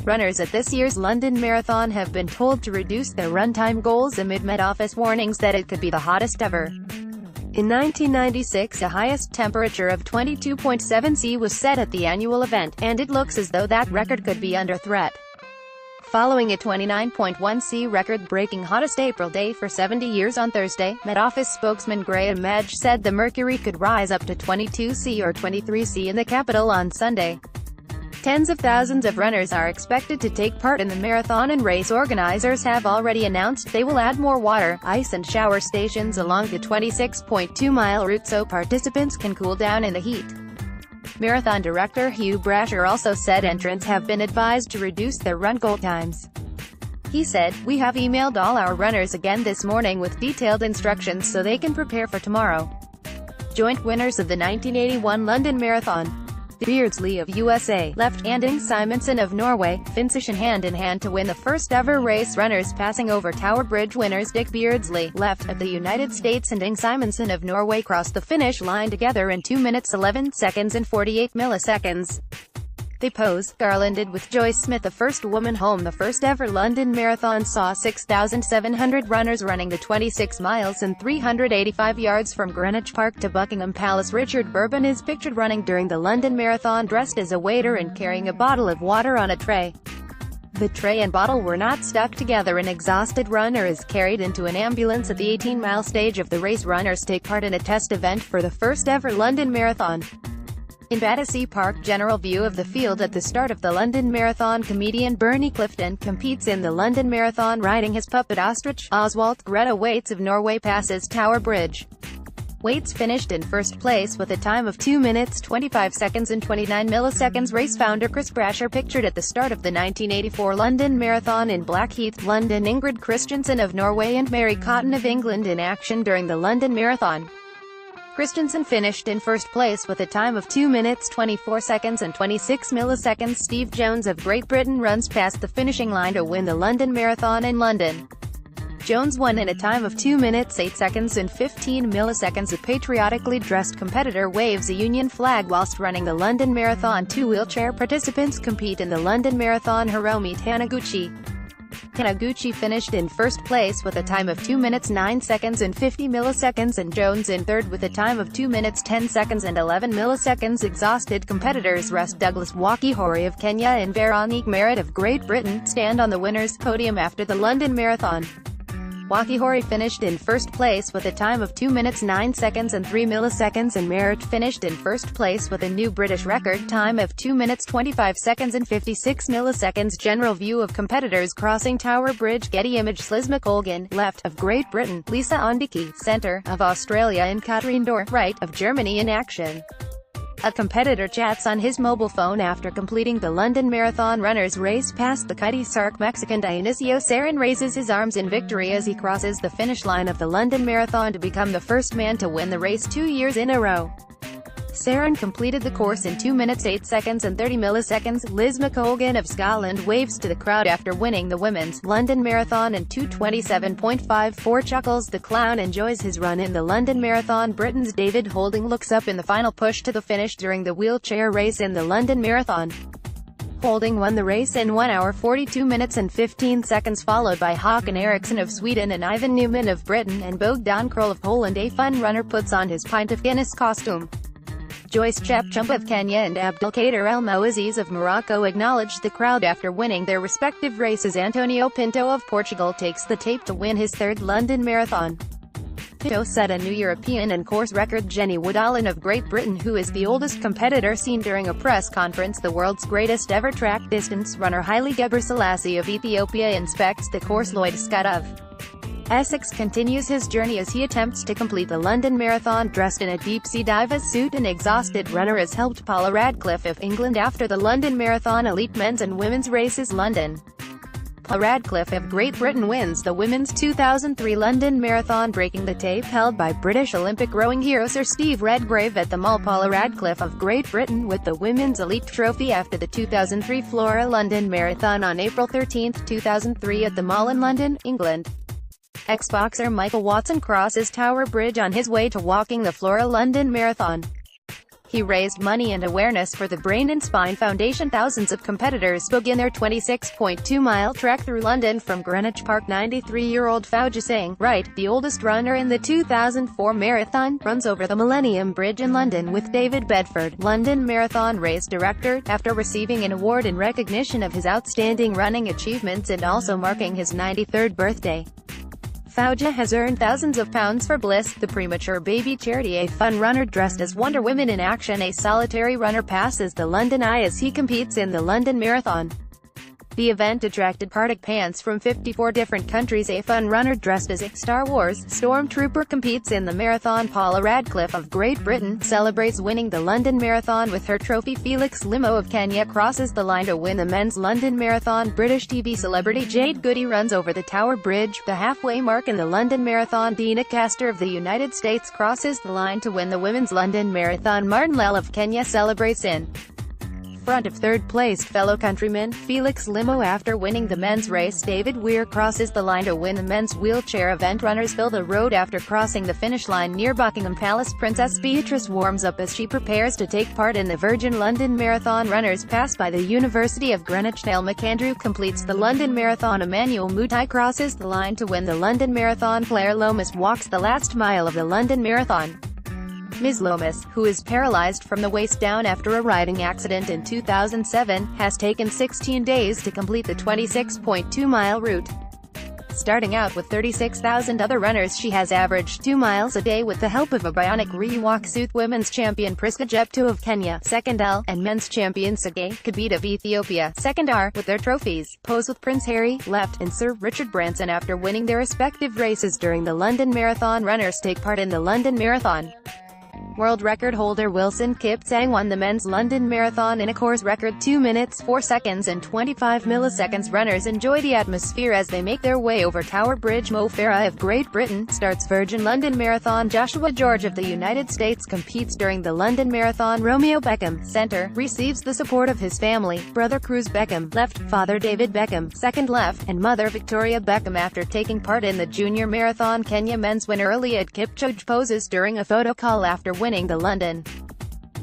Runners at this year's London Marathon have been told to reduce their run-time goals amid Met Office warnings that it could be the hottest ever. In 1996, a highest temperature of 22.7 C was set at the annual event, and it looks as though that record could be under threat. Following a 29.1 C record-breaking hottest April day for 70 years on Thursday, Met Office spokesman Grahame Madge said the mercury could rise up to 22 C or 23 C in the capital on Sunday. Tens of thousands of runners are expected to take part in the marathon, and race organizers have already announced they will add more water, ice and shower stations along the 26.2-mile route so participants can cool down in the heat. Marathon director Hugh Brasher also said entrants have been advised to reduce their run goal times. He said, "We have emailed all our runners again this morning with detailed instructions so they can prepare for tomorrow." Joint winners of the 1981 London Marathon, Beardsley of USA, left, and Ing Simonsen of Norway, finished hand-in-hand to win the first-ever race. Runners passing over Tower Bridge winners Dick Beardsley, left, of the United States and Ing Simonsen of Norway crossed the finish line together in 2 minutes 11 seconds and 48 milliseconds. They pose, garlanded with Joyce Smith, the first woman home. The first-ever London Marathon saw 6,700 runners running the 26 miles and 385 yards from Greenwich Park to Buckingham Palace. Richard Bourbon is pictured running during the London Marathon dressed as a waiter and carrying a bottle of water on a tray. The tray and bottle were not stuck together. An exhausted runner is carried into an ambulance at the 18-mile stage of the race. Runners take part in a test event for the first-ever London Marathon in Battersea Park. General view of the field at the start of the London Marathon. Comedian Bernie Clifton competes in the London Marathon riding his puppet ostrich. Oswald Greta Waits of Norway passes Tower Bridge. Waits finished in first place with a time of 2 minutes 25 seconds and 29 milliseconds. Race founder Chris Brasher pictured at the start of the 1984 London Marathon in Blackheath, London. Ingrid Christensen of Norway and Mary Cotton of England in action during the London Marathon. Christensen finished in first place with a time of 2 minutes 24 seconds and 26 milliseconds. Steve Jones of Great Britain runs past the finishing line to win the London Marathon in London. Jones won in a time of 2 minutes 8 seconds and 15 milliseconds. A patriotically dressed competitor waves a Union flag whilst running the London Marathon. 2 wheelchair participants compete in the London Marathon. Hiromi Taniguchi finished in first place with a time of 2 minutes 9 seconds and 50 milliseconds, and Jones in third with a time of 2 minutes 10 seconds and 11 milliseconds. Exhausted competitors rest. Douglas Wakihori of Kenya and Veronique Merritt of Great Britain stand on the winner's podium after the London Marathon. Wakihori finished in first place with a time of 2 minutes 9 seconds and 3 milliseconds, and Merritt finished in first place with a new British record time of 2 minutes 25 seconds and 56 milliseconds. General view of competitors crossing Tower Bridge. Getty image. Liz McColgan, left, of Great Britain, Lisa Ondiki, centre, of Australia, and Katrine Dorr, right, of Germany in action. A competitor chats on his mobile phone after completing the London Marathon. Runners race past the Cutty Sark. Mexican Dionisio Sarin raises his arms in victory as he crosses the finish line of the London Marathon to become the first man to win the race 2 years in a row. Sarin completed the course in 2 minutes 8 seconds and 30 milliseconds. Liz McColgan of Scotland waves to the crowd after winning the women's London Marathon in 2:27.54. Chuckles the Clown enjoys his run in the London Marathon. Britain's David Holding looks up in the final push to the finish during the wheelchair race in the London Marathon. Holding won the race in 1 hour 42 minutes and 15 seconds, followed by Håkan Eriksson of Sweden and Ivan Newman of Britain and Bogdan Kroll of Poland. A fun runner puts on his pint of Guinness costume. Joyce Chepchump of Kenya and Abdelkader El Moaziz of Morocco acknowledged the crowd after winning their respective races. Antonio Pinto of Portugal takes the tape to win his third London Marathon. Pinto set a new European and course record. Jenny Woodallen of Great Britain, who is the oldest competitor seen during a press conference. The world's greatest ever track distance runner Haile Gebrselassie of Ethiopia inspects the course. Lloyd Scott of Essex continues his journey as he attempts to complete the London Marathon dressed in a deep-sea dive suit. An exhausted runner has helped Paula Radcliffe of England after the London Marathon elite men's and women's races. London. Paula Radcliffe of Great Britain wins the women's 2003 London Marathon, breaking the tape held by British Olympic rowing hero Sir Steve Redgrave at the Mall. Paula Radcliffe of Great Britain with the women's elite trophy after the 2003 Flora London Marathon on April 13, 2003 at the Mall in London, England. Ex-boxer Michael Watson crosses Tower Bridge on his way to walking the Flora London Marathon. He raised money and awareness for the Brain and Spine Foundation. Thousands of competitors begin their 26.2-mile trek through London from Greenwich Park. 93-year-old Fauja Singh, right, the oldest runner in the 2004 marathon, runs over the Millennium Bridge in London with David Bedford, London Marathon race director, after receiving an award in recognition of his outstanding running achievements and also marking his 93rd birthday. Fauja has earned thousands of pounds for Bliss, the premature baby charity. A fun runner dressed as Wonder Woman in action. A solitary runner passes the London Eye as he competes in the London Marathon. The event attracted participants from 54 different countries. A fun runner dressed as a Star Wars stormtrooper competes in the marathon. Paula Radcliffe of Great Britain celebrates winning the London Marathon with her trophy. Felix Limo of Kenya crosses the line to win the men's London Marathon. British TV celebrity Jade Goody runs over the Tower Bridge, the halfway mark in the London Marathon. Dina Castor of the United States crosses the line to win the women's London Marathon. Martin Lell of Kenya celebrates in front of third-placed fellow countryman Felix Limo after winning the men's race. David Weir crosses the line to win the men's wheelchair event. Runners fill the road after crossing the finish line near Buckingham Palace. Princess Beatrice warms up as she prepares to take part in the Virgin London Marathon. Runners pass by the University of Greenwich. Dale McAndrew completes the London Marathon. Emmanuel Mutai crosses the line to win the London Marathon. Claire Lomas walks the last mile of the London Marathon. Ms. Lomas, who is paralyzed from the waist down after a riding accident in 2007, has taken 16 days to complete the 26.2-mile route. Starting out with 36,000 other runners, she has averaged 2 miles a day with the help of a bionic rewalk suit. Women's champion Priska Jepto of Kenya, second L, and men's champion Sergei Kabit of Ethiopia, second R, with their trophies, pose with Prince Harry, left, and Sir Richard Branson after winning their respective races during the London Marathon. Runners take part in the London Marathon. World record holder Wilson Kipsang won the men's London Marathon in a course record 2 minutes 4 seconds and 25 milliseconds. Runners enjoy the atmosphere as they make their way over Tower Bridge. Mo Farah of Great Britain starts Virgin London Marathon. Joshua George of the United States competes during the London Marathon. Romeo Beckham, center, receives the support of his family, brother Cruz Beckham, left, father David Beckham, second left, and mother Victoria Beckham after taking part in the Junior Marathon. Kenya men's winner Eliud Kipchoge poses during a photo call after winning the London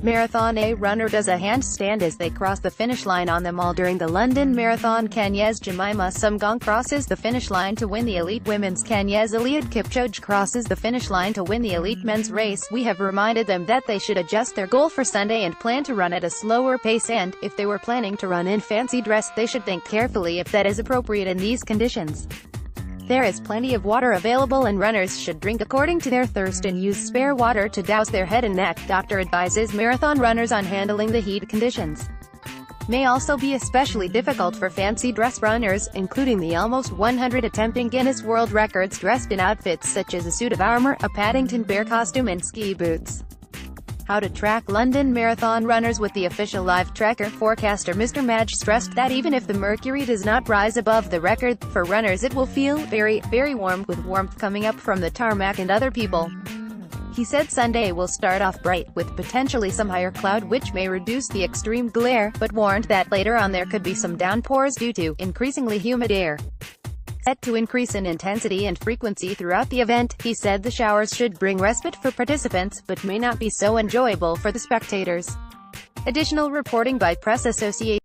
Marathon. A runner does a handstand as they cross the finish line on the mall during the London Marathon. Kenya's Jemima Sumgong crosses the finish line to win the elite women's. Kenya's Eliud Kipchoge crosses the finish line to win the elite men's race. We have reminded them that they should adjust their goal for Sunday and plan to run at a slower pace, and, if they were planning to run in fancy dress, they should think carefully if that is appropriate in these conditions. There is plenty of water available and runners should drink according to their thirst and use spare water to douse their head and neck. Doctor advises marathon runners on handling the heat conditions. May also be especially difficult for fancy dress runners, including the almost 100 attempting Guinness World Records dressed in outfits such as a suit of armor, a Paddington Bear costume and ski boots. How to track London Marathon runners with the official live tracker. Forecaster Mr. Madge stressed that even if the mercury does not rise above the record, for runners it will feel very, very warm, with warmth coming up from the tarmac and other people. He said Sunday will start off bright, with potentially some higher cloud which may reduce the extreme glare, but warned that later on there could be some downpours due to increasingly humid air. Set to increase in intensity and frequency throughout the event, he said the showers should bring respite for participants, but may not be so enjoyable for the spectators. Additional reporting by Press Association.